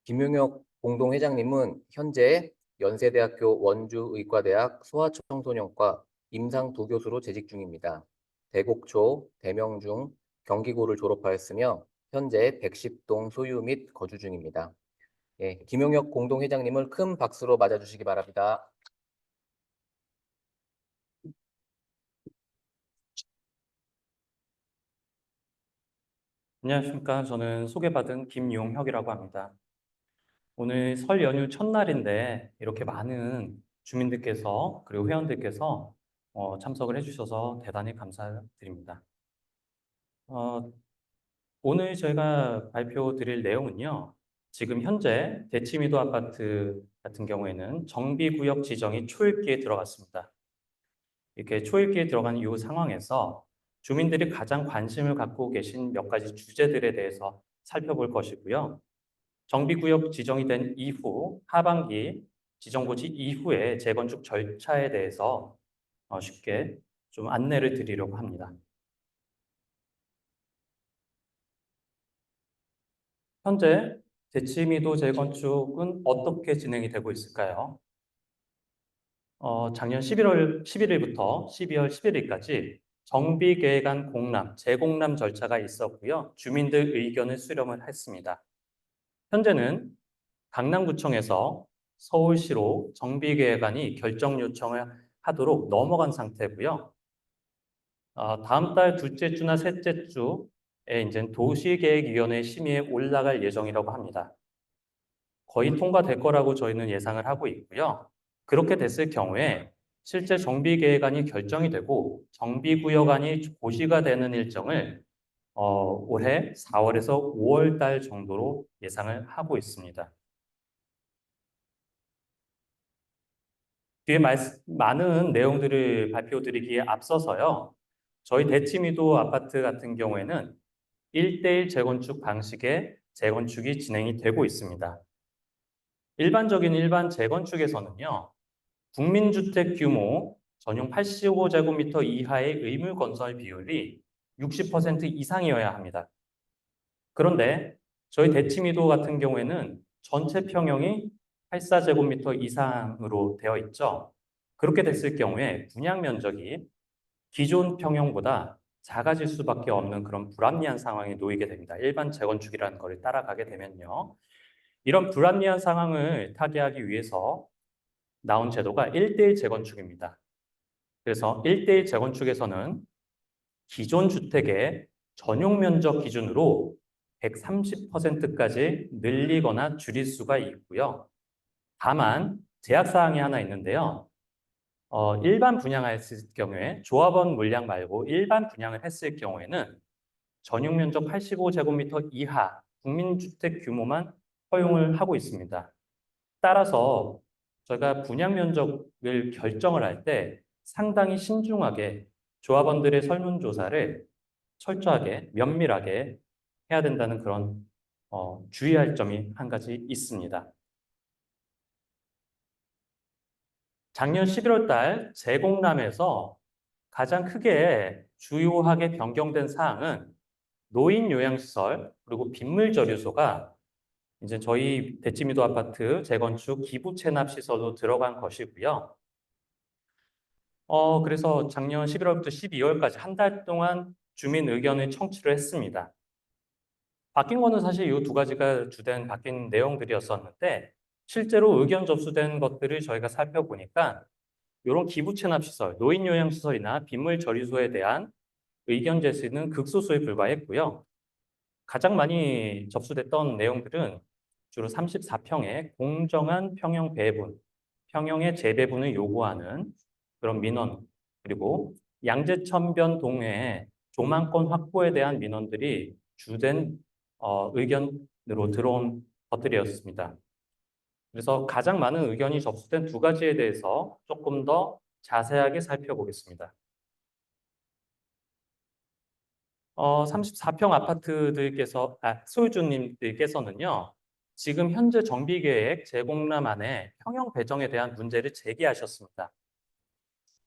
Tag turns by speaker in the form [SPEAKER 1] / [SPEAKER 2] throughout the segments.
[SPEAKER 1] 김용혁 공동회장님은 현재 연세대학교 원주의과대학 소아청소년과 임상 부교수로 재직 중입니다. 대곡초, 대명중, 경기고를 졸업하였으며 현재 백십동 소유 및 거주 중입니다. 예, 김용혁 공동회장님을 큰 박수로 맞아주시기 바랍니다.
[SPEAKER 2] 안녕하십니까. 저는 소개받은 김용혁이라고 합니다. 오늘 설 연휴 첫날인데 이렇게 많은 주민들께서 그리고 회원들께서 참석을 해주셔서 대단히 감사드립니다. 어, 오늘 저희가 발표 드릴 내용은요. 지금 현재 대치미도 아파트 같은 경우에는 정비구역 지정이 초읽기에 들어갔습니다. 이렇게 초읽기에 들어간 이 상황에서 주민들이 가장 관심을 갖고 계신 몇 가지 주제들에 대해서 살펴볼 것이고요. 정비구역 지정이 된 이후 하반기 지정고지 이후의 재건축 절차에 대해서 쉽게 좀 안내를 드리려고 합니다. 현재 대치미도 재건축은 어떻게 진행이 되고 있을까요? 작년 11월 11일부터 12월 11일까지 정비계획안 공람, 재공람 절차가 있었고요. 주민들 의견을 수렴을 했습니다. 현재는 강남구청에서 서울시로 정비계획안이 결정 요청을 하도록 넘어간 상태고요. 다음 달 둘째 주나 셋째 주에 이제 도시계획위원회 심의에 올라갈 예정이라고 합니다. 거의 통과될 거라고 저희는 예상을 하고 있고요. 그렇게 됐을 경우에 실제 정비계획안이 결정이 되고 정비구역안이 고시가 되는 일정을 올해 4월에서 5월 달 정도로 예상을 하고 있습니다. 뒤에 많은 내용들을 발표드리기에 앞서서요. 저희 대치미도 아파트 같은 경우에는 1대1 재건축 방식의 재건축이 진행이 되고 있습니다. 일반적인 일반 재건축에서는요. 국민주택 규모 전용 85제곱미터 이하의 의무 건설 비율이 60% 이상이어야 합니다. 그런데 저희 대치미도 같은 경우에는 전체 평형이 84제곱미터 이상으로 되어 있죠. 그렇게 됐을 경우에 분양 면적이 기존 평형보다 작아질 수밖에 없는 그런 불합리한 상황에 놓이게 됩니다. 일반 재건축이라는 것을 따라가게 되면요. 이런 불합리한 상황을 타개하기 위해서 나온 제도가 1대1 재건축입니다. 그래서 1대1 재건축에서는 기존 주택의 전용 면적 기준으로 130%까지 늘리거나 줄일 수가 있고요. 다만 제약사항이 하나 있는데요. 일반 분양했을 경우에 조합원 물량 말고 일반 분양을 했을 경우에는 전용 면적 85제곱미터 이하 국민주택 규모만 허용을 하고 있습니다. 따라서 저희가 분양 면적을 결정을 할 때 상당히 신중하게 조합원들의 설문조사를 철저하게 면밀하게 해야 된다는 그런 주의할 점이 한 가지 있습니다. 작년 11월 달 재공람에서 가장 크게 주요하게 변경된 사항은 노인 요양시설 그리고 빗물저류소가 이제 저희 대치미도 아파트 재건축 기부 체납 시설로 들어간 것이고요. 그래서 작년 11월부터 12월까지 한 달 동안 주민 의견을 청취를 했습니다. 바뀐 거는 사실 이 두 가지가 주된 바뀐 내용들이었었는데 실제로 의견 접수된 것들을 저희가 살펴보니까 이런 기부 체납 시설, 노인 요양 시설이나 빗물 처리소에 대한 의견 제시는 극소수에 불과했고요. 가장 많이 접수됐던 내용들은 주로 34평의 공정한 평형 배분, 평형의 재배분을 요구하는 그런 민원, 그리고 양재천변 동해의 조망권 확보에 대한 민원들이 주된 의견으로 들어온 것들이었습니다. 그래서 가장 많은 의견이 접수된 두 가지에 대해서 조금 더 자세하게 살펴보겠습니다. 34평 소유주님들께서는요, 지금 현재 정비계획 재공람안에 평형 배정에 대한 문제를 제기하셨습니다.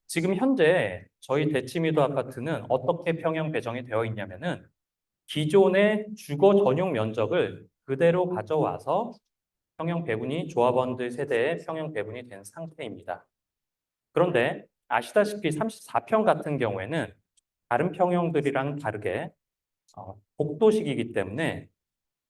[SPEAKER 2] 지금 현재 저희 대치미도 아파트는 어떻게 평형 배정이 되어 있냐면은 기존의 주거 전용 면적을 그대로 가져와서 평형 배분이 조합원들 세대의 평형 배분이 된 상태입니다. 그런데 아시다시피 34평 같은 경우에는 다른 평형들이랑 다르게 복도식이기 때문에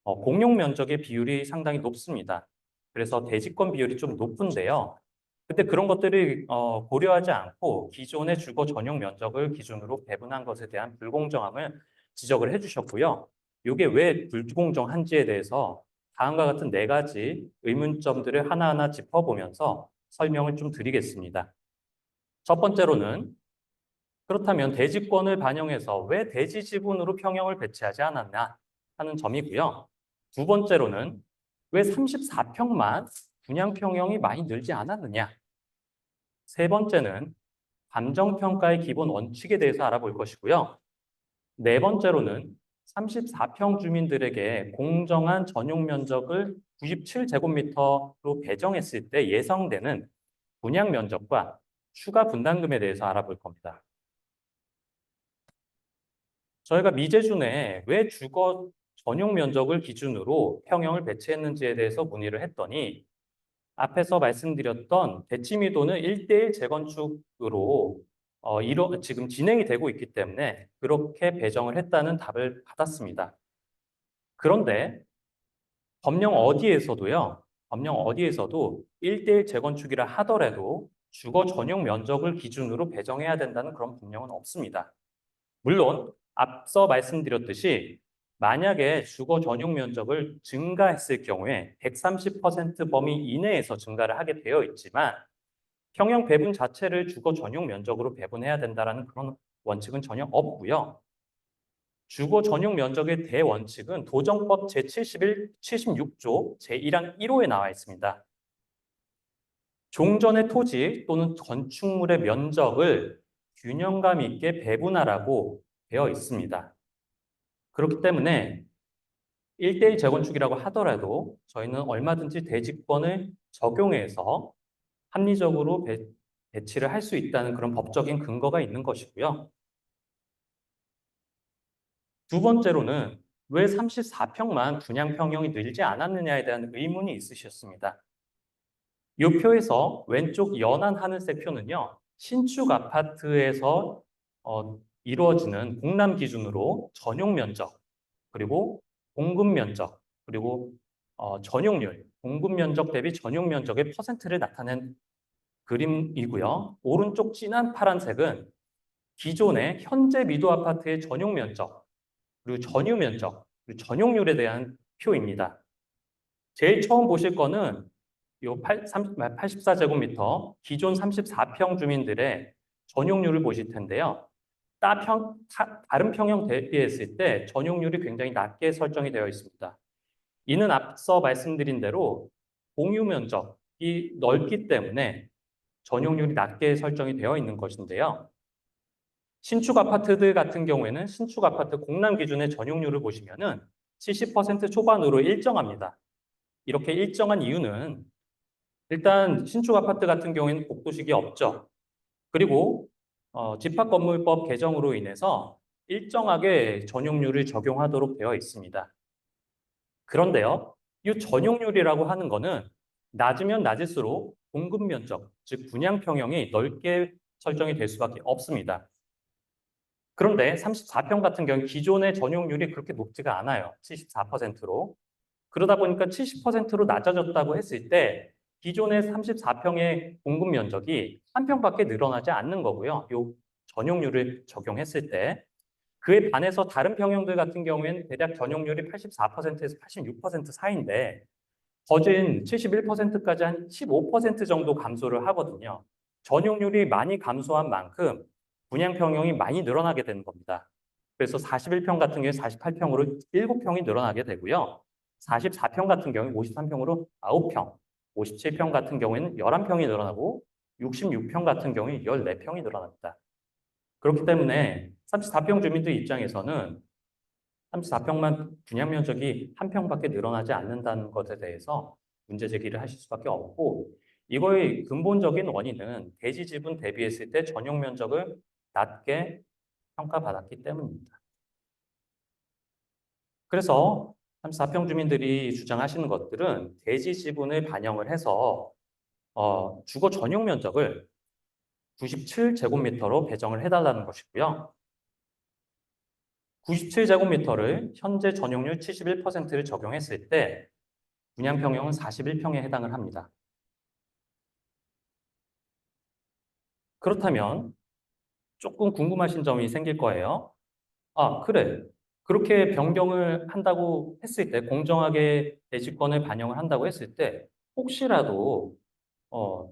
[SPEAKER 2] 공용 면적의 비율이 상당히 높습니다. 그래서 대지권 비율이 좀 높은데요. 근데 그런 것들을 고려하지 않고 기존의 주거 전용 면적을 기준으로 배분한 것에 대한 불공정함을 지적을 해주셨고요. 이게 왜 불공정한지에 대해서 다음과 같은 4가지 의문점들을 하나하나 짚어보면서 설명을 좀 드리겠습니다. 첫 번째로는 그렇다면 대지권을 반영해서 왜 대지 지분으로 평형을 배치하지 않았나 하는 점이고요. 두 번째로는 왜 34평만 분양 평형이 많이 늘지 않았느냐. 세 번째는 감정평가의 기본 원칙에 대해서 알아볼 것이고요. 네 번째로는 34평 주민들에게 공정한 전용 면적을 97제곱미터로 배정했을 때 예상되는 분양 면적과 추가 분담금에 대해서 알아볼 겁니다. 저희가 미제주 내에 왜 주거 전용 면적을 기준으로 평형을 배치했는지에 대해서 문의를 했더니 앞에서 말씀드렸던 대치미도는 1대1 재건축으로 지금 진행이 되고 있기 때문에 그렇게 배정을 했다는 답을 받았습니다. 그런데 법령 어디에서도 1대1 재건축이라 하더라도 주거 전용 면적을 기준으로 배정해야 된다는 그런 법령은 없습니다. 물론 앞서 말씀드렸듯이 만약에 주거 전용 면적을 증가했을 경우에 130% 범위 이내에서 증가를 하게 되어 있지만 평형 배분 자체를 주거 전용 면적으로 배분해야 된다는 그런 원칙은 전혀 없고요. 주거 전용 면적의 대원칙은 도정법 제76조 제1항 1호에 나와 있습니다. 종전의 토지 또는 건축물의 면적을 균형감 있게 배분하라고 되어 있습니다. 그렇기 때문에 1대1 재건축이라고 하더라도 저희는 얼마든지 대지권을 적용해서 합리적으로 배치를 할 수 있다는 그런 법적인 근거가 있는 것이고요. 두 번째로는 왜 34평만 분양 평형이 늘지 않았느냐에 대한 의문이 있으셨습니다. 이 표에서 왼쪽 연한 하늘색 표는요, 신축 아파트에서 이루어지는 공람 기준으로 전용 면적, 그리고 공급 면적, 그리고 전용률, 공급 면적 대비 전용 면적의 퍼센트를 나타낸 그림이고요. 오른쪽 진한 파란색은 기존의 현재 미도 아파트의 전용 면적, 그리고 전유 면적, 그리고 전용률에 대한 표입니다. 제일 처음 보실 거는 요 84제곱미터 기존 34평 주민들의 전용률을 보실 텐데요. 다른 평형 대비했을 때 전용률이 굉장히 낮게 설정이 되어 있습니다. 이는 앞서 말씀드린 대로 공유 면적이 넓기 때문에 전용률이 낮게 설정이 되어 있는 것인데요. 신축 아파트들 같은 경우에는 신축 아파트 공람 기준의 전용률을 보시면은 70% 초반으로 일정합니다. 이렇게 일정한 이유는 일단 신축 아파트 같은 경우에는 복도식이 없죠. 그리고 집합건물법 개정으로 인해서 일정하게 전용률을 적용하도록 되어 있습니다. 그런데요, 이 전용률이라고 하는 거는 낮으면 낮을수록 공급 면적, 즉 분양 평형이 넓게 설정이 될 수밖에 없습니다. 그런데 34평 같은 경우 기존의 전용률이 그렇게 높지가 않아요. 74%로. 그러다 보니까 70%로 낮아졌다고 했을 때 기존의 34평의 공급 면적이 1평밖에 늘어나지 않는 거고요. 요 전용률을 적용했을 때. 그에 반해서 다른 평형들 같은 경우에는 대략 전용률이 84%에서 86% 사이인데 거진 71%까지 한 15% 정도 감소를 하거든요. 전용률이 많이 감소한 만큼 분양 평형이 많이 늘어나게 되는 겁니다. 그래서 41평 같은 경우에 48평으로 7평이 늘어나게 되고요. 44평 같은 경우에 53평으로 9평, 57평 같은 경우에는 11평이 늘어나고 66평 같은 경우에 14평이 늘어납니다. 그렇기 때문에 34평 주민들 입장에서는 34평만 분양 면적이 1평밖에 늘어나지 않는다는 것에 대해서 문제 제기를 하실 수밖에 없고 이거의 근본적인 원인은 대지 지분 대비했을 때 전용 면적을 낮게 평가받았기 때문입니다. 그래서 34평 주민들이 주장하시는 것들은 대지 지분을 반영을 해서 주거 전용 면적을 97제곱미터로 배정을 해달라는 것이고요. 97제곱미터를 현재 전용률 71%를 적용했을 때 분양평형은 41평에 해당을 합니다. 그렇다면 조금 궁금하신 점이 생길 거예요. 아, 그래. 그렇게 변경을 한다고 했을 때, 공정하게 대지권을 반영을 한다고 했을 때, 혹시라도 어,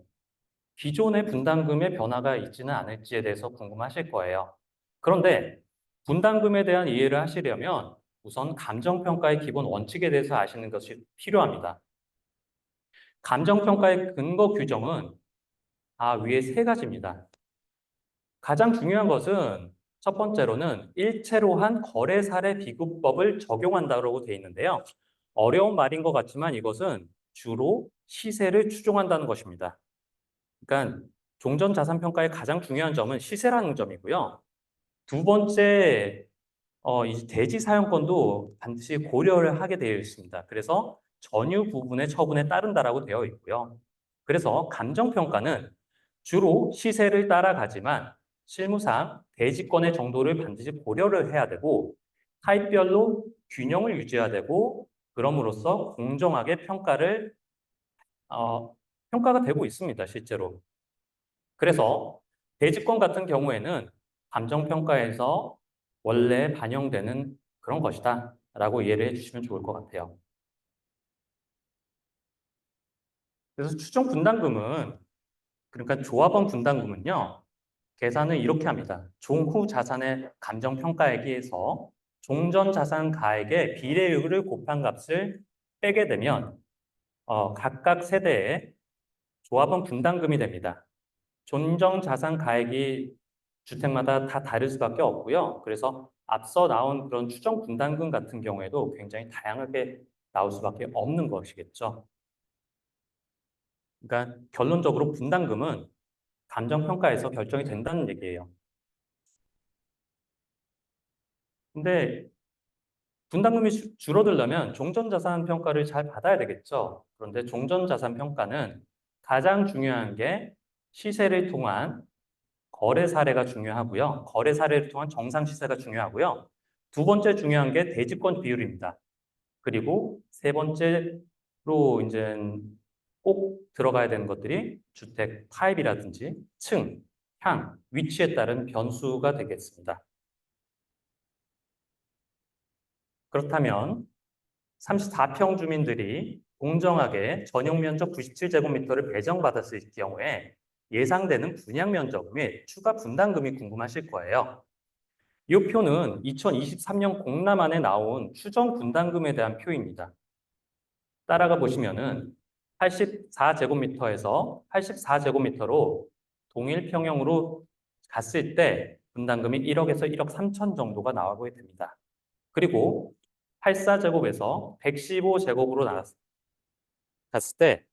[SPEAKER 2] 기존의 분담금의 변화가 있지는 않을지에 대해서 궁금하실 거예요. 그런데 분담금에 대한 이해를 하시려면 우선 감정평가의 기본 원칙에 대해서 아시는 것이 필요합니다. 감정평가의 근거 규정은 위에 세 가지입니다. 가장 중요한 것은 첫 번째로는 일체로 한 거래 사례 비교법을 적용한다고 되어 있는데요. 어려운 말인 것 같지만 이것은 주로 시세를 추종한다는 것입니다. 그러니까 종전자산평가의 가장 중요한 점은 시세라는 점이고요. 두 번째, 이 대지 사용권도 반드시 고려를 하게 되어 있습니다. 그래서 전유 부분의 처분에 따른다라고 되어 있고요. 그래서 감정평가는 주로 시세를 따라가지만 실무상 대지권의 정도를 반드시 고려를 해야 되고 타입별로 균형을 유지해야 되고 그럼으로써 공정하게 평가가 되고 있습니다, 실제로. 그래서 대지권 같은 경우에는 감정평가에서 원래 반영되는 그런 것이다 라고 이해를 해주시면 좋을 것 같아요. 그래서 추정 분담금은, 그러니까 조합원 분담금은요, 계산을 이렇게 합니다. 종후 자산의 감정평가액에서 종전 자산 가액의 비례율을 곱한 값을 빼게 되면 각각 세대의 조합원 분담금이 됩니다. 존정 자산 가액이 주택마다 다 다를 수밖에 없고요. 그래서 앞서 나온 그런 추정 분담금 같은 경우에도 굉장히 다양하게 나올 수밖에 없는 것이겠죠. 그러니까 결론적으로 분담금은 감정평가에서 결정이 된다는 얘기예요. 근데 분담금이 줄어들려면 종전자산 평가를 잘 받아야 되겠죠. 그런데 종전자산 평가는 가장 중요한 게 시세를 통한 거래 사례가 중요하고요. 거래 사례를 통한 정상 시세가 중요하고요. 두 번째 중요한 게 대지권 비율입니다. 그리고 세 번째로 이제 꼭 들어가야 되는 것들이 주택 타입이라든지 층, 향, 위치에 따른 변수가 되겠습니다. 그렇다면 34평 주민들이 공정하게 전용 면적 97제곱미터를 배정받았을 경우에 예상되는 분양 면적 및 추가 분담금이 궁금하실 거예요. 이 표는 2023년 공람안에 나온 추정 분담금에 대한 표입니다. 따라가 보시면은 84제곱미터에서 84제곱미터로 동일 평형으로 갔을 때 분담금이 1억에서 1억 3천 정도가 나오게 됩니다. 그리고 84제곱에서 115제곱으로 갔을 때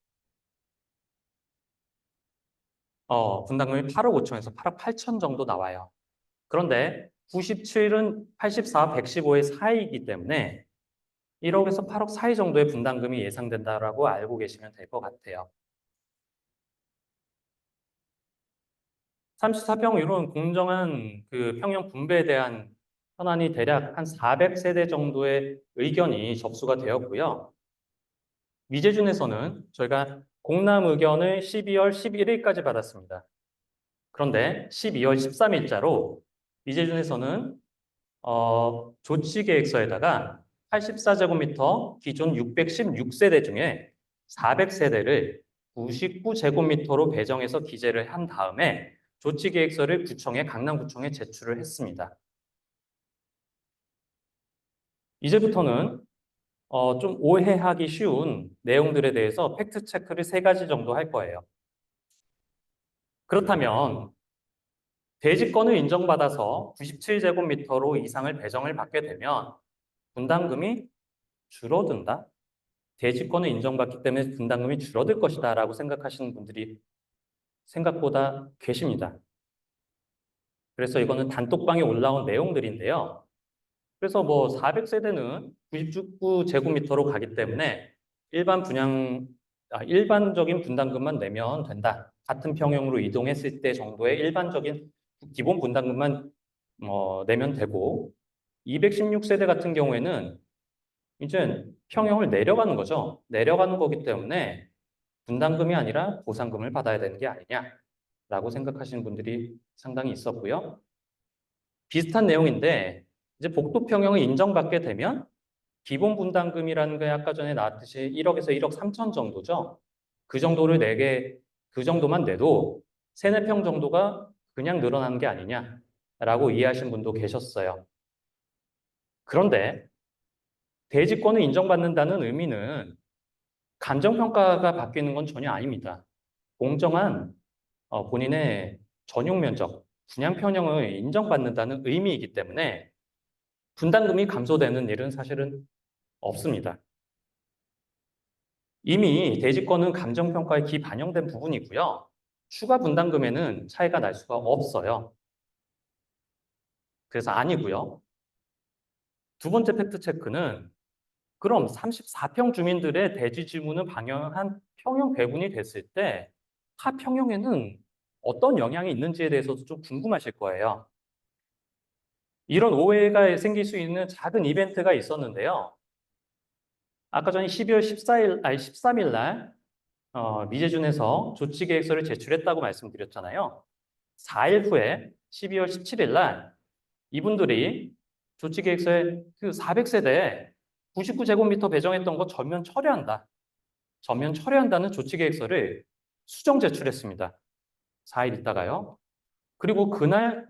[SPEAKER 2] 분담금이 8억 5천에서 8억 8천 정도 나와요. 그런데 97은 84, 115의 사이이기 때문에 1억에서 8억 사이 정도의 분담금이 예상된다라고 알고 계시면 될 것 같아요. 34평 이론 공정한 그 평형 분배에 대한 현안이 대략 한 400세대 정도의 의견이 접수가 되었고요. 미제준에서는 저희가 공람 의견을 12월 11일까지 받았습니다. 그런데 12월 13일자로 미제준에서는 조치계획서에다가 84제곱미터 기존 616세대 중에 400세대를 99제곱미터로 배정해서 기재를 한 다음에 조치계획서를 강남구청에 제출을 했습니다. 이제부터는 좀 오해하기 쉬운 내용들에 대해서 팩트체크를 3가지 정도 할 거예요. 그렇다면 대지권을 인정받아서 97제곱미터로 이상을 배정을 받게 되면 분담금이 줄어든다? 대지권을 인정받기 때문에 분담금이 줄어들 것이다 라고 생각하시는 분들이 생각보다 계십니다. 그래서 이거는 단톡방에 올라온 내용들인데요. 그래서 뭐 400세대는 99제곱미터로 가기 때문에 일반적인 분담금만 내면 된다. 같은 평형으로 이동했을 때 정도의 일반적인 기본 분담금만 내면 되고, 216세대 같은 경우에는 이제 평형을 내려가는 거죠. 내려가는 거기 때문에 분담금이 아니라 보상금을 받아야 되는 게 아니냐라고 생각하시는 분들이 상당히 있었고요. 비슷한 내용인데 이제 복도 평형을 인정받게 되면 기본 분담금이라는 게 아까 전에 나왔듯이 1억에서 1억 3천 정도죠. 그 정도를 내게 그 정도만 내도 세네 평 정도가 그냥 늘어나는 게 아니냐라고 이해하신 분도 계셨어요. 그런데 대지권을 인정받는다는 의미는 감정평가가 바뀌는 건 전혀 아닙니다. 공정한 본인의 전용 면적, 분양 평형을 인정받는다는 의미이기 때문에 분담금이 감소되는 일은 사실은 없습니다. 이미 대지권은 감정평가에 기반영된 부분이고요. 추가 분담금에는 차이가 날 수가 없어요. 그래서 아니고요. 두 번째 팩트체크는 그럼 34평 주민들의 대지 지분을 반영한 평형 배분이 됐을 때 하평형에는 어떤 영향이 있는지에 대해서도 좀 궁금하실 거예요. 이런 오해가 생길 수 있는 작은 이벤트가 있었는데요. 아까 전에 12월 13일 날 미제준에서 조치계획서를 제출했다고 말씀드렸잖아요. 4일 후에 12월 17일 날 이분들이 조치계획서에 그 400세대에 99제곱미터 배정했던 거 전면 철회한다. 전면 철회한다는 조치계획서를 수정 제출했습니다. 4일 있다가요. 그리고 그날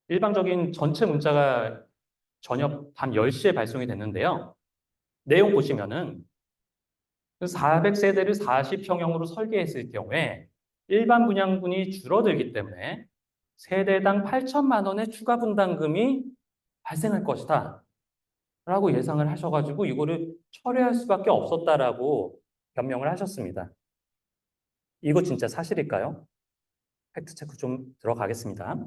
[SPEAKER 2] 일방적인 전체 문자가 저녁 밤 10시에 발송이 됐는데요. 내용 보시면은 400세대를 40평형으로 설계했을 경우에 일반 분양분이 줄어들기 때문에 세대당 8천만 원의 추가 분담금이 발생할 것이다. 라고 예상을 하셔가지고 이거를 철회할 수밖에 없었다라고 변명을 하셨습니다. 이거 진짜 사실일까요? 팩트체크 좀 들어가겠습니다.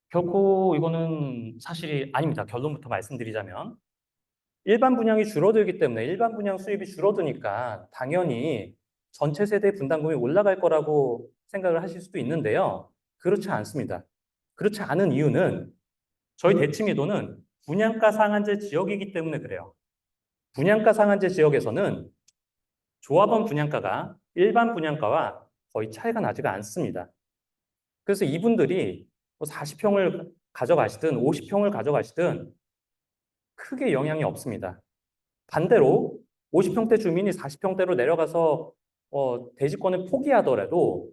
[SPEAKER 2] 결코 이거는 사실이 아닙니다. 결론부터 말씀드리자면. 일반 분양이 줄어들기 때문에 일반 분양 수입이 줄어드니까 당연히 전체 세대 분담금이 올라갈 거라고 생각을 하실 수도 있는데요. 그렇지 않습니다. 그렇지 않은 이유는 저희 대치미도는 분양가 상한제 지역이기 때문에 그래요. 분양가 상한제 지역에서는 조합원 분양가가 일반 분양가와 거의 차이가 나지가 않습니다. 그래서 이분들이 40평을 가져가시든 50평을 가져가시든 크게 영향이 없습니다. 반대로 50평대 주민이 40평대로 내려가서 대지권을 포기하더라도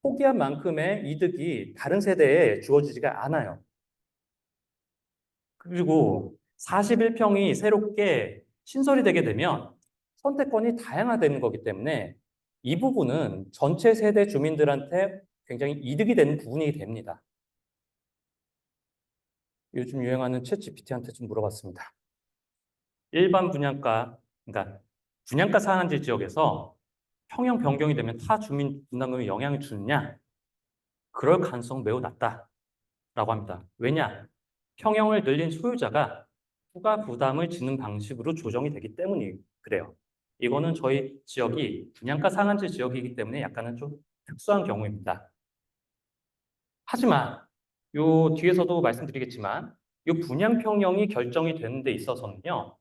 [SPEAKER 2] 포기한 만큼의 이득이 다른 세대에 주어지지가 않아요. 그리고 41평이 새롭게 신설이 되게 되면 선택권이 다양화되는 거기 때문에 이 부분은 전체 세대 주민들한테 굉장히 이득이 되는 부분이 됩니다. 요즘 유행하는 챗 GPT한테 좀 물어봤습니다. 일반 분양가, 그러니까 분양가 상한제 지역에서 평형 변경이 되면 타 주민 분담금에 영향을 주느냐? 그럴 가능성 매우 낮다라고 합니다. 왜냐? 평형을 늘린 소유자가 추가 부담을 지는 방식으로 조정이 되기 때문이 그래요. 이거는 저희 지역이 분양가 상한제 지역이기 때문에 약간은 좀 특수한 경우입니다. 하지만 요 뒤에서도 말씀드리겠지만 이 분양 평형이 결정이 되는 데 있어서는요.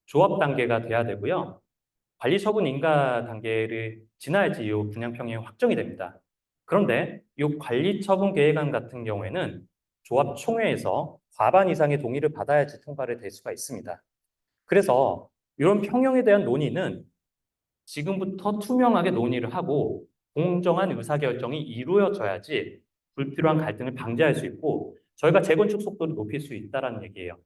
[SPEAKER 2] 조합 단계가 돼야 되고요. 관리처분 인가 단계를 지나야지 이 분양 평형이 확정이 됩니다. 그런데 이 관리처분 계획안 같은 경우에는 조합 총회에서 과반 이상의 동의를 받아야지 통과를 될 수가 있습니다. 그래서 이런 평형에 대한 논의는 지금부터 투명하게 논의를 하고 공정한 의사결정이 이루어져야지 불필요한 갈등을 방지할 수 있고 저희가 재건축 속도를 높일 수 있다는 얘기예요.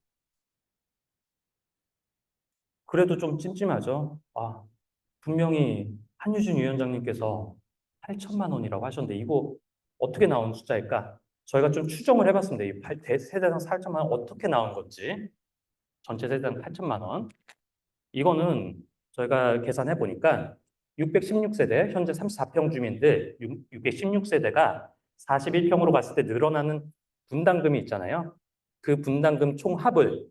[SPEAKER 2] 그래도 좀 찜찜하죠. 분명히 한유진 위원장님께서 8천만 원이라고 하셨는데 이거 어떻게 나온 숫자일까? 저희가 좀 추정을 해봤습니다. 이 세대당 8천만 원 어떻게 나온 건지. 전체 세대당 8천만 원. 이거는 저희가 계산해 보니까 616세대, 현재 34평 주민들 616세대가 41평으로 갔을 때 늘어나는 분담금이 있잖아요. 그 분담금 총합을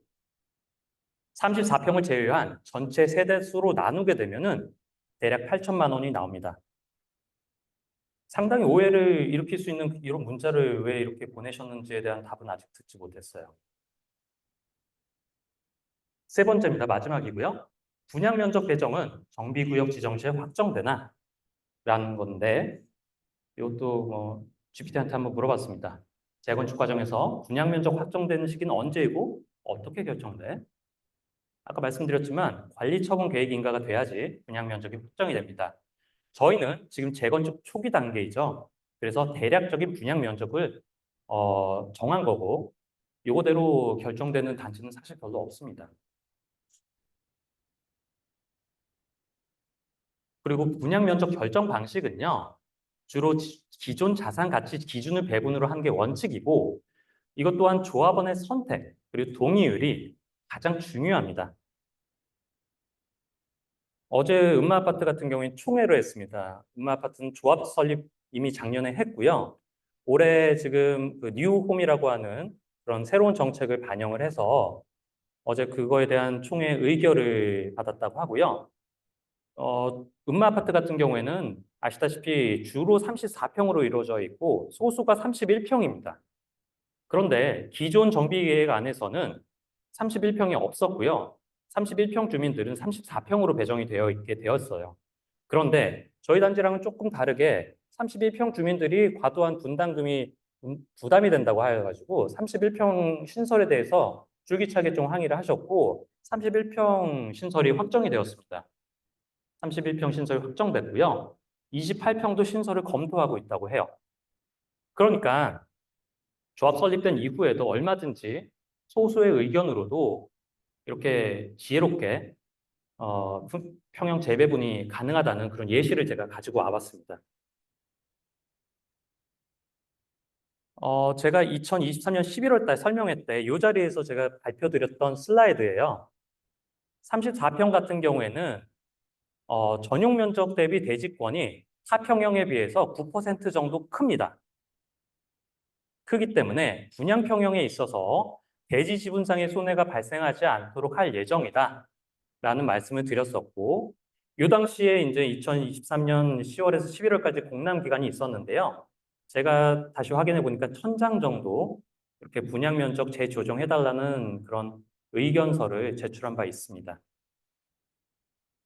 [SPEAKER 2] 34평을 제외한 전체 세대수로 나누게 되면은 대략 8천만 원이 나옵니다. 상당히 오해를 일으킬 수 있는 이런 문자를 왜 이렇게 보내셨는지에 대한 답은 아직 듣지 못했어요. 세 번째입니다. 마지막이고요. 분양 면적 배정은 정비구역 지정 시에 확정되나? 라는 건데 이것도 뭐 GPT한테 한번 물어봤습니다. 재건축 과정에서 분양 면적 확정되는 시기는 언제이고 어떻게 결정돼? 아까 말씀드렸지만 관리 처분 계획 인가가 돼야지 분양 면적이 확정이 됩니다. 저희는 지금 재건축 초기 단계이죠. 그래서 대략적인 분양 면적을 정한 거고 이거대로 결정되는 단지는 사실 별로 없습니다. 그리고 분양 면적 결정 방식은요. 주로 기존 자산 가치 기준을 배분으로 한 게 원칙이고 이것 또한 조합원의 선택 그리고 동의율이 가장 중요합니다. 어제 음마아파트 같은 경우에 총회를 했습니다. 음마아파트는 조합 설립 이미 작년에 했고요. 올해 지금 그 뉴홈이라고 하는 그런 새로운 정책을 반영을 해서 어제 그거에 대한 총회 의결을 받았다고 하고요. 음마아파트 같은 경우에는 아시다시피 주로 34평으로 이루어져 있고 소수가 31평입니다. 그런데 기존 정비계획 안에서는 31평이 없었고요. 31평 주민들은 34평으로 배정이 되어 있게 되었어요. 그런데 저희 단지랑은 조금 다르게 31평 주민들이 과도한 분담금이 부담이 된다고 해가지고 31평 신설에 대해서 줄기차게 좀 항의를 하셨고 31평 신설이 확정이 되었습니다. 31평 신설이 확정됐고요. 28평도 신설을 검토하고 있다고 해요. 그러니까 조합 설립된 이후에도 얼마든지 소수의 의견으로도 이렇게 지혜롭게 평형 재배분이 가능하다는 그런 예시를 제가 가지고 와봤습니다. 제가 2023년 11월 달 설명회 때 이 자리에서 제가 발표드렸던 슬라이드예요. 34평 같은 경우에는 전용 면적 대비 대지권이 타평형에 비해서 9% 정도 큽니다. 크기 때문에 분양 평형에 있어서 대지 지분상의 손해가 발생하지 않도록 할 예정이다. 라는 말씀을 드렸었고, 이 당시에 이제 2023년 10월에서 11월까지 공람 기간이 있었는데요. 제가 다시 확인해 보니까 1000장 정도 이렇게 분양 면적 재조정해달라는 그런 의견서를 제출한 바 있습니다.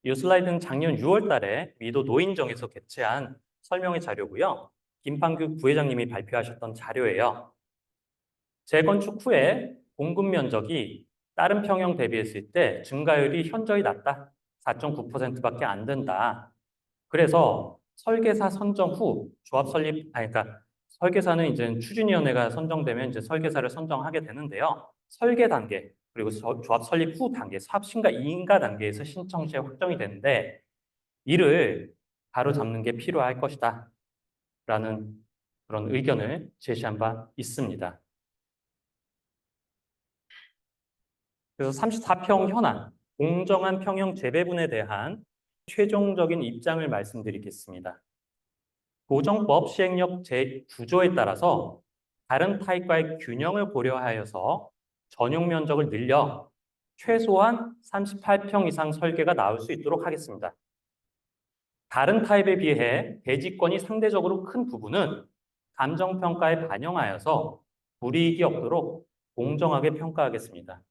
[SPEAKER 2] 이 슬라이드는 작년 6월 달에 미도 노인정에서 개최한 설명회 자료고요. 김판규 부회장님이 발표하셨던 자료예요. 재건축 후에 공급 면적이 다른 평형 대비했을 때 증가율이 현저히 낮다. 4.9%밖에 안 된다. 그래서 설계사 선정 후 조합 설립, 그러니까 설계사는 이제 추진위원회가 선정되면 이제 설계사를 선정하게 되는데요. 설계 단계, 그리고 조합 설립 후 단계, 사업 심가 2인가 단계에서 신청 시에 확정이 되는데 이를 바로잡는 게 필요할 것이다. 라는 그런 의견을 제시한 바 있습니다. 그래서 34평 현안, 공정한 평형 재배분에 대한 최종적인 입장을 말씀드리겠습니다. 고정법 시행령 제9조에 따라서 다른 타입과의 균형을 고려하여서 전용 면적을 늘려 최소한 38평 이상 설계가 나올 수 있도록 하겠습니다. 다른 타입에 비해 대지권이 상대적으로 큰 부분은 감정평가에 반영하여서 불이익이 없도록 공정하게 평가하겠습니다.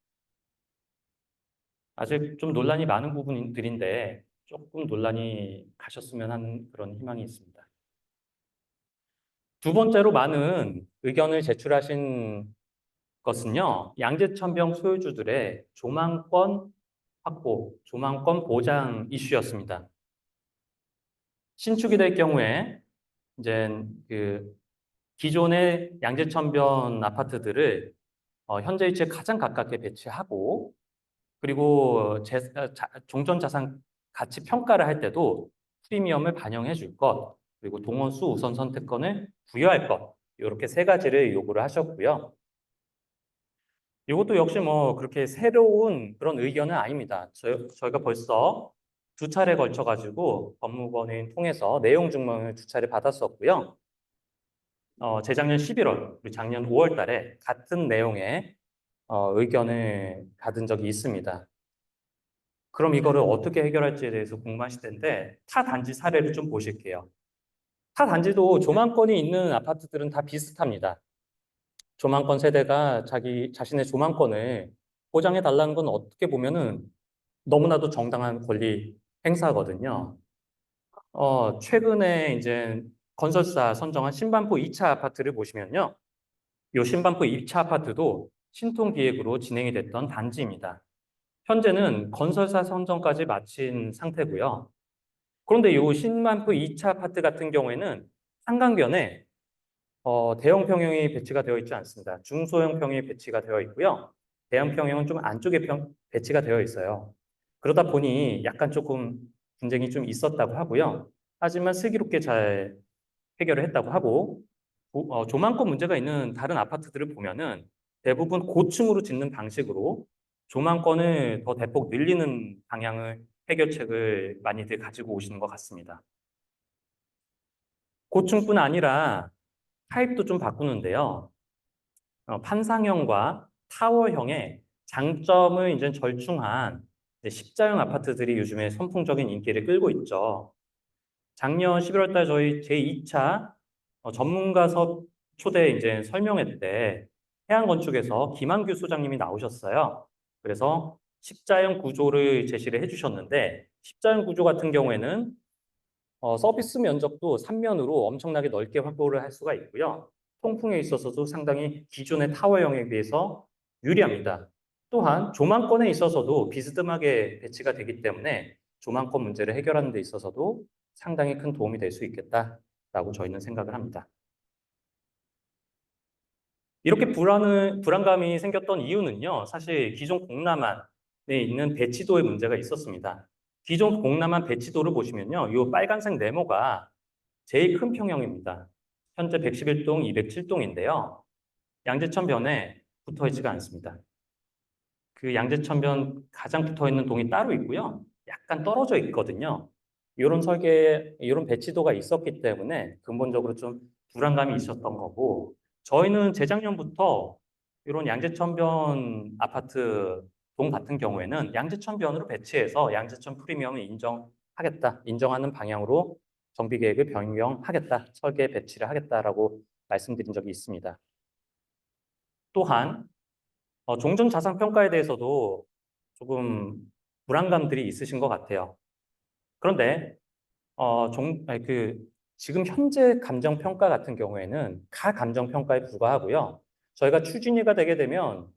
[SPEAKER 2] 아직 좀 논란이 많은 부분들인데 조금 논란이 가셨으면 하는 그런 희망이 있습니다. 두 번째로 많은 의견을 제출하신 것은요. 양재천병 소유주들의 조망권 확보, 조망권 보장 이슈였습니다. 신축이 될 경우에 이제 그 기존의 양재천변 아파트들을 현재 위치에 가장 가깝게 배치하고 그리고 종전자산 가치 평가를 할 때도 프리미엄을 반영해 줄 것, 그리고 동원수 우선 선택권을 부여할 것, 이렇게 세 가지를 요구를 하셨고요. 이것도 역시 뭐 그렇게 새로운 그런 의견은 아닙니다. 저희가 벌써 두 차례 걸쳐가지고 법무원을 통해서 내용 증명을 두 차례 받았었고요. 재작년 11월, 그리고 작년 5월 달에 같은 내용의 의견을 받은 적이 있습니다. 그럼 이거를 어떻게 해결할지에 대해서 궁금하실 텐데 타 단지 사례를 좀 보실게요. 타 단지도 조망권이 있는 아파트들은 다 비슷합니다. 조망권 세대가 자신의 조망권을 보장해 달라는 건 어떻게 보면은 너무나도 정당한 권리 행사거든요. 최근에 이제 건설사 선정한 신반포 2차 아파트를 보시면요. 이 신반포 2차 아파트도 신통기획으로 진행이 됐던 단지입니다. 현재는 건설사 선정까지 마친 상태고요. 그런데 이 신반포 2차 아파트 같은 경우에는 한강변에 대형 평형이 배치가 되어 있지 않습니다. 중소형 평형이 배치가 되어 있고요. 대형 평형은 좀 안쪽에 배치가 되어 있어요. 그러다 보니 약간 조금 분쟁이 좀 있었다고 하고요. 하지만 슬기롭게 잘 해결을 했다고 하고 조망권 문제가 있는 다른 아파트들을 보면은 대부분 고층으로 짓는 방식으로 조망권을 더 대폭 늘리는 방향을 해결책을 많이들 가지고 오시는 것 같습니다. 고층뿐 아니라 타입도 좀 바꾸는데요. 판상형과 타워형의 장점을 이제 절충한 이제 십자형 아파트들이 요즘에 선풍적인 인기를 끌고 있죠. 작년 11월 달 저희 제2차 전문가섭 초대 이제 설명회 때 해양건축에서 김한규 소장님이 나오셨어요. 그래서 십자형 구조를 제시를 해주셨는데 십자형 구조 같은 경우에는 서비스 면적도 3면으로 엄청나게 넓게 확보를 할 수가 있고요. 통풍에 있어서도 상당히 기존의 타워형에 비해서 유리합니다. 또한 조망권에 있어서도 비스듬하게 배치가 되기 때문에 조망권 문제를 해결하는 데 있어서도 상당히 큰 도움이 될 수 있겠다라고 저희는 생각을 합니다. 이렇게 불안감이 생겼던 이유는요, 사실 기존 공람안에 있는 배치도의 문제가 있었습니다. 기존 공람안 배치도를 보시면요, 이 빨간색 네모가 제일 큰 평형입니다. 현재 111동, 207동인데요. 양재천변에 붙어 있지가 않습니다. 그 양재천변 가장 붙어 있는 동이 따로 있고요. 약간 떨어져 있거든요. 이런 이런 배치도가 있었기 때문에 근본적으로 좀 불안감이 있었던 거고, 저희는 재작년부터 이런 양재천변 아파트 동 같은 경우에는 양재천변으로 배치해서 양재천 프리미엄을 인정하는 방향으로 정비 계획을 변경하겠다, 설계 배치를 하겠다라고 말씀드린 적이 있습니다. 또한 종전 자산 평가에 대해서도 조금 불안감들이 있으신 것 같아요. 그런데 지금 현재 감정 평가 같은 경우에는 가 감정 평가에 불과하고요. 저희가 추진위가 되게 되면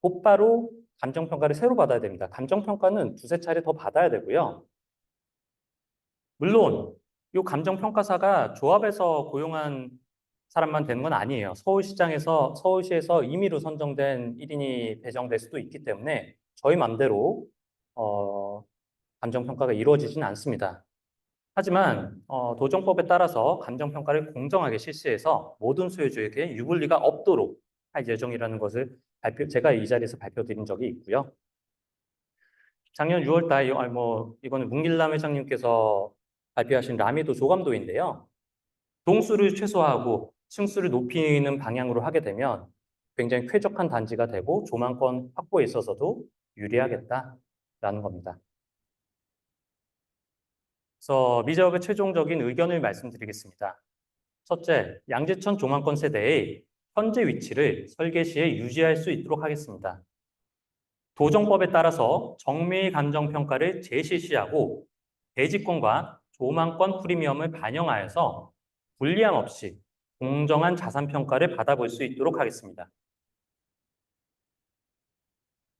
[SPEAKER 2] 곧바로 감정 평가를 새로 받아야 됩니다. 감정 평가는 두세 차례 더 받아야 되고요. 물론 이 감정 평가사가 조합에서 고용한 사람만 되는 건 아니에요. 서울시에서 임의로 선정된 1인이 배정될 수도 있기 때문에 저희 맘대로 감정평가가 이루어지진 않습니다. 하지만 도정법에 따라서 감정평가를 공정하게 실시해서 모든 소유주에게 유불리가 없도록 할 예정이라는 것을 제가 이 자리에서 발표드린 적이 있고요. 작년 6월 달, 이거는 문길남 회장님께서 발표하신 라미도 조감도인데요. 동수를 최소화하고 층수를 높이는 방향으로 하게 되면 굉장히 쾌적한 단지가 되고 조망권 확보에 있어서도 유리하겠다라는 겁니다. 그래서 미적의 최종적인 의견을 말씀드리겠습니다. 첫째, 양재천 조망권 세대의 현재 위치를 설계 시에 유지할 수 있도록 하겠습니다. 도정법에 따라서 정밀 감정 평가를 재실시하고 대지권과 조망권 프리미엄을 반영하여서 불리함 없이 공정한 자산 평가를 받아볼 수 있도록 하겠습니다.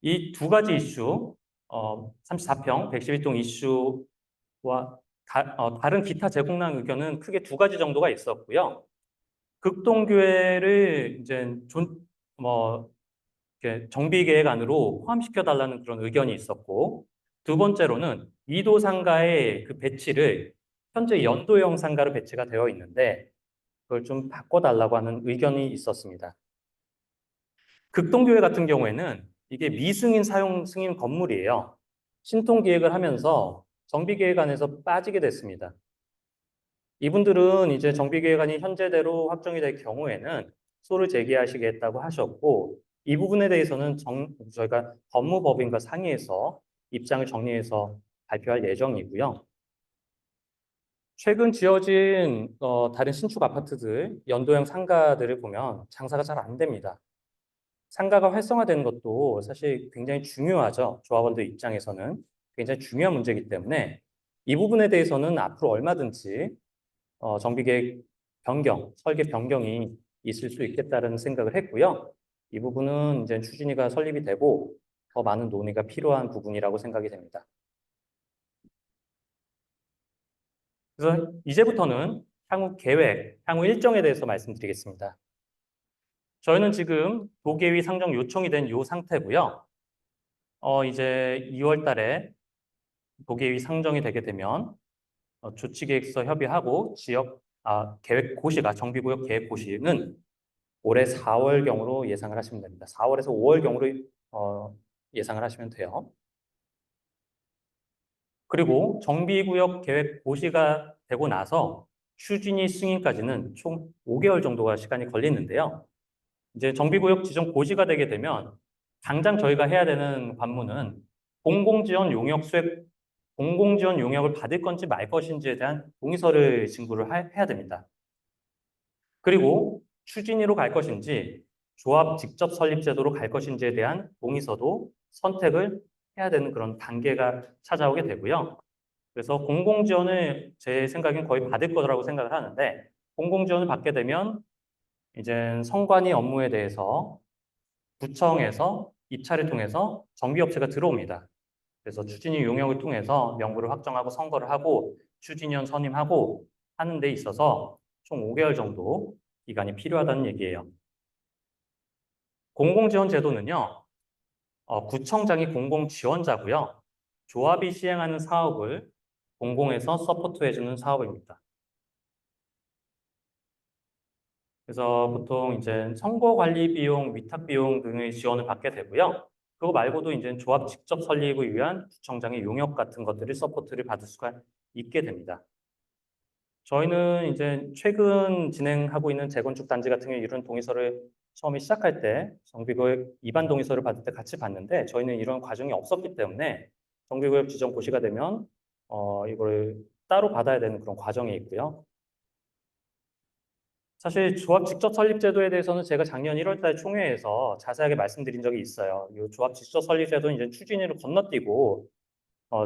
[SPEAKER 2] 이 두 가지 이슈, 34평 112동 이슈와 다른 기타 제공란 의견은 크게 두 가지 정도가 있었고요. 극동교회를 이제 이렇게 정비계획 안으로 포함시켜 달라는 그런 의견이 있었고, 두 번째로는 2도 상가의 그 배치를 현재 연도형 상가로 배치가 되어 있는데 그걸 좀 바꿔달라고 하는 의견이 있었습니다. 극동교회 같은 경우에는 이게 미승인 사용 승인 건물이에요. 신통기획을 하면서 정비계획안에서 빠지게 됐습니다. 이분들은 이제 정비계획안이 현재대로 확정이 될 경우에는 소를 제기하시겠다고 하셨고, 이 부분에 대해서는 저희가 법무법인과 상의해서 입장을 정리해서 발표할 예정이고요. 최근 지어진 다른 신축 아파트들, 연도형 상가들을 보면 장사가 잘 안 됩니다. 상가가 활성화되는 것도 사실 굉장히 중요하죠. 조합원들 입장에서는 굉장히 중요한 문제이기 때문에 이 부분에 대해서는 앞으로 얼마든지 정비계획 변경, 설계 변경이 있을 수 있겠다는 생각을 했고요. 이 부분은 이제 추진위가 설립이 되고 더 많은 논의가 필요한 부분이라고 생각이 됩니다. 그래서 이제부터는 향후 계획, 향후 일정에 대해서 말씀드리겠습니다. 저희는 지금 도계위 상정 요청이 된 이 상태고요. 이제 2월 달에 도계위 상정이 되게 되면 조치계획서 협의하고 계획 고시가 정비구역 계획 고시는 올해 4월경으로 예상을 하시면 됩니다. 4월에서 5월경으로 예상을 하시면 돼요. 그리고 정비구역 계획 고시가 되고 나서 추진위 승인까지는 총 5개월 정도가 시간이 걸리는데요. 이제 정비구역 지정 고시가 되게 되면 당장 저희가 해야 되는 관문은 공공지원 용역 수획, 공공지원 용역을 받을 건지 말 것인지에 대한 동의서를 진구를 해야 됩니다. 그리고 추진위로 갈 것인지 조합 직접 설립 제도로 갈 것인지에 대한 동의서도 선택을 해야 되는 그런 단계가 찾아오게 되고요. 그래서 공공지원을 제 생각엔 거의 받을 거라고 생각을 하는데 공공지원을 받게 되면 이제 성관위 업무에 대해서 구청에서 입찰을 통해서 정비업체가 들어옵니다. 그래서 추진위 용역을 통해서 명부를 확정하고 선거를 하고 추진위원 선임하고 하는 데 있어서 총 5개월 정도 기간이 필요하다는 얘기예요. 공공지원 제도는요, 구청장이 공공지원자고요. 조합이 시행하는 사업을 공공에서 서포트해주는 사업입니다. 그래서 보통 이제 선거 관리 비용, 위탁 비용 등의 지원을 받게 되고요. 그거 말고도 이제 조합 직접 설립을 위한 구청장의 용역 같은 것들을 서포트를 받을 수가 있게 됩니다. 저희는 이제 최근 진행하고 있는 재건축 단지 같은 경우 이런 동의서를 처음에 시작할 때 정비구역 입안 동의서를 받을 때 같이 봤는데 저희는 이런 과정이 없었기 때문에 정비구역 지정 고시가 되면 이걸 따로 받아야 되는 그런 과정이 있고요. 사실 조합 직접 설립 제도에 대해서는 제가 작년 1월 달 총회에서 자세하게 말씀드린 적이 있어요. 이 조합 직접 설립 제도는 이제 추진위를 건너뛰고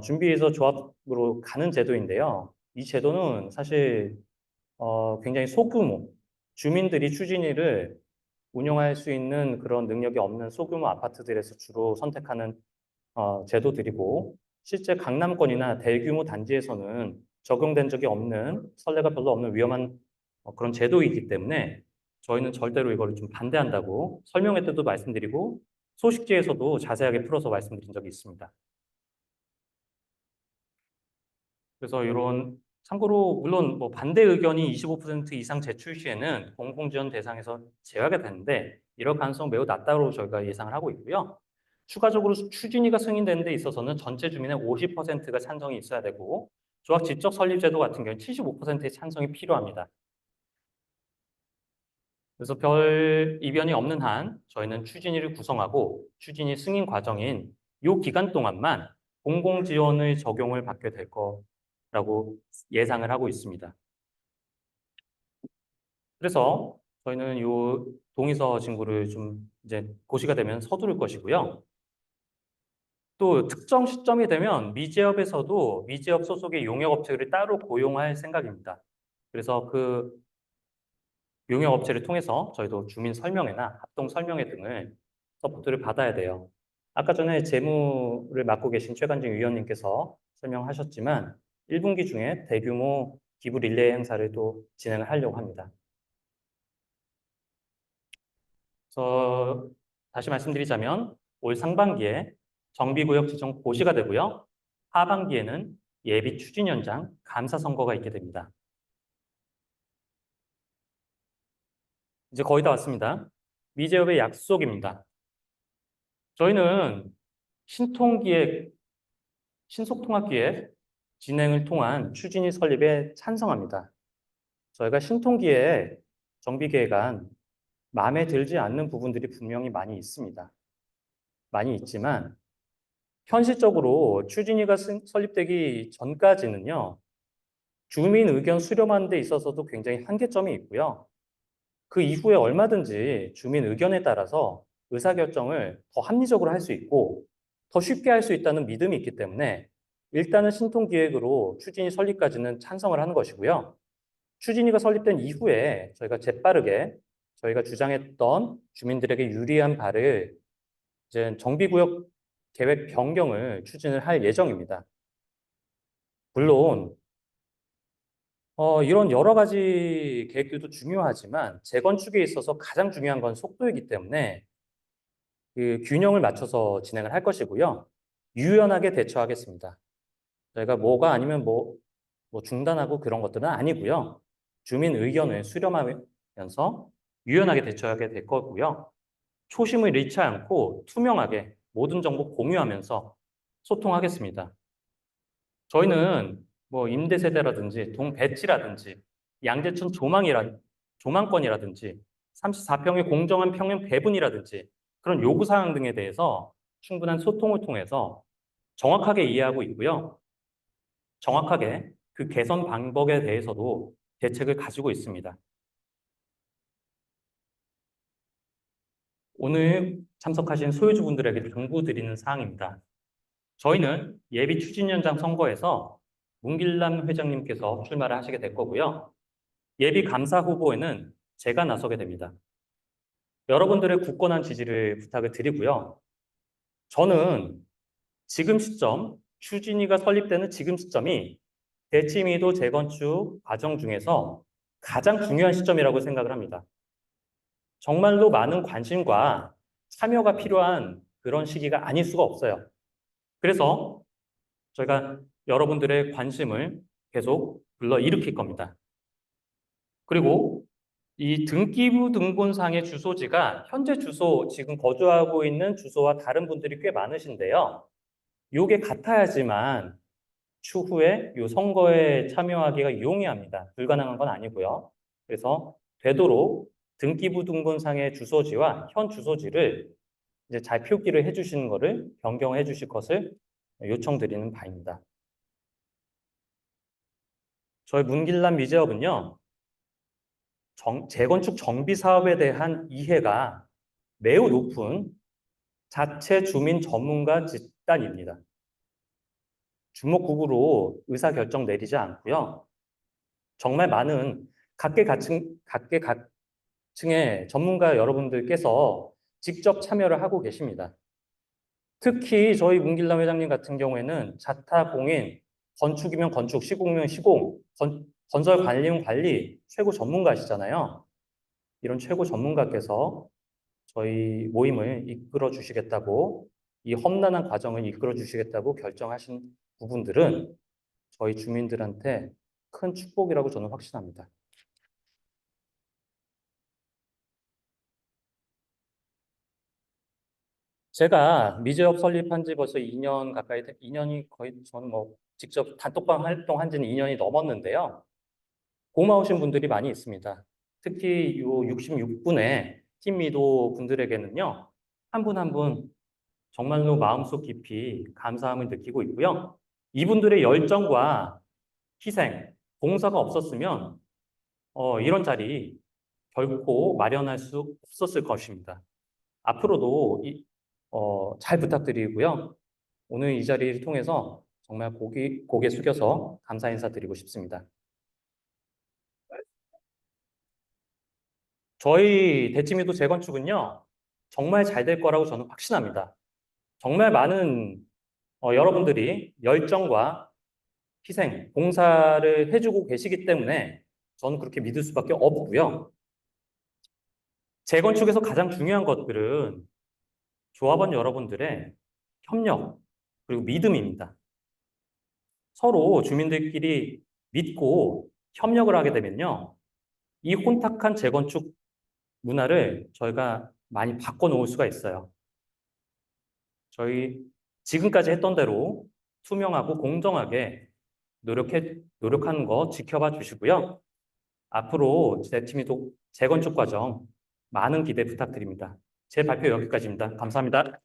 [SPEAKER 2] 준비해서 조합으로 가는 제도인데요. 이 제도는 사실 굉장히 소규모 주민들이 추진위를 운영할 수 있는 그런 능력이 없는 소규모 아파트들에서 주로 선택하는 제도들이고 실제 강남권이나 대규모 단지에서는 적용된 적이 없는 선례가 별로 없는 위험한 그런 제도이기 때문에 저희는 절대로 이거를 좀 반대한다고 설명회 때도 말씀드리고 소식지에서도 자세하게 풀어서 말씀드린 적이 있습니다. 그래서 이런 참고로 물론 뭐 반대 의견이 25% 이상 제출 시에는 공공지원 대상에서 제외가 되는데 이럴 가능성 매우 낮다고 저희가 예상을 하고 있고요. 추가적으로 추진위가 승인되는 데 있어서는 전체 주민의 50%가 찬성이 있어야 되고 조합 지적 설립 제도 같은 경우는 75%의 찬성이 필요합니다. 그래서 별 이변이 없는 한 저희는 추진위를 구성하고 추진위 승인 과정인 이 기간 동안만 공공지원의 적용을 받게 될 거라고 예상을 하고 있습니다. 그래서 저희는 이 동의서 진구를 좀 이제 고시가 되면 서두를 것이고요. 또 특정 시점이 되면 미제업에서도 미제업 소속의 용역업체를 따로 고용할 생각입니다. 그래서 그 용역업체를 통해서 저희도 주민 설명회나 합동 설명회 등을 서포트를 받아야 돼요. 아까 전에 재무를 맡고 계신 최관진 위원님께서 설명하셨지만 1분기 중에 대규모 기부 릴레이 행사를 또 진행을 하려고 합니다. 그래서 다시 말씀드리자면 올 상반기에 정비구역 지정 고시가 되고요. 하반기에는 예비 추진위원장 감사 선거가 있게 됩니다. 이제 거의 다 왔습니다. 미제업의 약속입니다. 저희는 신통기획, 신속통합기획 진행을 통한 추진위 설립에 찬성합니다. 저희가 신통기에 정비계획안 마음에 들지 않는 부분들이 분명히 많이 있습니다. 많이 있지만 현실적으로 추진위가 설립되기 전까지는요, 주민 의견 수렴하는 데 있어서도 굉장히 한계점이 있고요. 그 이후에 얼마든지 주민 의견에 따라서 의사결정을 더 합리적으로 할 수 있고 더 쉽게 할 수 있다는 믿음이 있기 때문에 일단은 신통기획으로 추진위 설립까지는 찬성을 하는 것이고요. 추진위가 설립된 이후에 저희가 재빠르게 저희가 주장했던 주민들에게 유리한 바를 이제 정비구역 계획 변경을 추진을 할 예정입니다. 물론 이런 여러 가지 계획들도 중요하지만 재건축에 있어서 가장 중요한 건 속도이기 때문에 그 균형을 맞춰서 진행을 할 것이고요. 유연하게 대처하겠습니다. 저희가 뭐가 아니면 뭐 중단하고 그런 것들은 아니고요. 주민 의견을 수렴하면서 유연하게 대처하게 될 거고요. 초심을 잃지 않고 투명하게 모든 정보 공유하면서 소통하겠습니다. 저희는 뭐 임대 세대라든지 동 배치라든지 양재천 조망권이라든지 34평의 공정한 평형 배분이라든지 그런 요구 사항 등에 대해서 충분한 소통을 통해서 정확하게 이해하고 있고요. 정확하게 그 개선 방법에 대해서도 대책을 가지고 있습니다. 오늘 참석하신 소유주분들에게 당부드리는 사항입니다. 저희는 예비 추진위원장 선거에서 문길남 회장님께서 출마를 하시게 될 거고요. 예비 감사 후보에는 제가 나서게 됩니다. 여러분들의 굳건한 지지를 부탁을 드리고요. 저는 지금 시점, 추진위가 설립되는 지금 시점이 대치미도 재건축 과정 중에서 가장 중요한 시점이라고 생각을 합니다. 정말로 많은 관심과 참여가 필요한 그런 시기가 아닐 수가 없어요. 그래서 저희가 여러분들의 관심을 계속 불러일으킬 겁니다. 그리고 이 등기부 등본상의 주소지가 현재 주소, 지금 거주하고 있는 주소와 다른 분들이 꽤 많으신데요. 요게 같아야지만 추후에 요 선거에 참여하기가 용이합니다. 불가능한 건 아니고요. 그래서 되도록 등기부 등본상의 주소지와 현 주소지를 이제 잘 표기를 해주시는 것을 변경해 주실 것을 요청드리는 바입니다. 저희 문길남 미제업은요, 재건축 정비 사업에 대한 이해가 매우 높은 자체 주민 전문가 집단입니다. 주먹구구로 의사결정 내리지 않고요. 정말 많은 각계각층의 전문가 여러분들께서 직접 참여를 하고 계십니다. 특히 저희 문길남 회장님 같은 경우에는 자타 공인, 건축이면 건축, 시공이면 시공, 건설 관리면 관리 최고 전문가시잖아요. 이런 최고 전문가께서 저희 모임을 이끌어 주시겠다고, 이 험난한 과정을 이끌어 주시겠다고 결정하신 부분들은 저희 주민들한테 큰 축복이라고 저는 확신합니다. 제가 미제업 설립한 지 벌써 2년 가까이, 2년이 거의 저는 뭐 직접 단톡방 활동한 지는 2년이 넘었는데요. 고마우신 분들이 많이 있습니다. 특히 요 66분의 팀미도 분들에게는요, 한 분 한 분 정말로 마음속 깊이 감사함을 느끼고 있고요. 이분들의 열정과 희생, 봉사가 없었으면 이런 자리 결코 마련할 수 없었을 것입니다. 앞으로도 잘 부탁드리고요. 오늘 이 자리를 통해서 정말 고개 숙여서 감사 인사드리고 싶습니다. 저희 대치미도 재건축은요, 정말 잘 될 거라고 저는 확신합니다. 정말 많은 여러분들이 열정과 희생, 봉사를 해주고 계시기 때문에 저는 그렇게 믿을 수밖에 없고요. 재건축에서 가장 중요한 것들은 조합원 여러분들의 협력, 그리고 믿음입니다. 서로 주민들끼리 믿고 협력을 하게 되면요, 이 혼탁한 재건축 문화를 저희가 많이 바꿔놓을 수가 있어요. 저희 지금까지 했던 대로 투명하고 공정하게 노력하는 거 지켜봐 주시고요. 앞으로 제 팀이 또 재건축 과정 많은 기대 부탁드립니다. 제 발표 여기까지입니다. 감사합니다.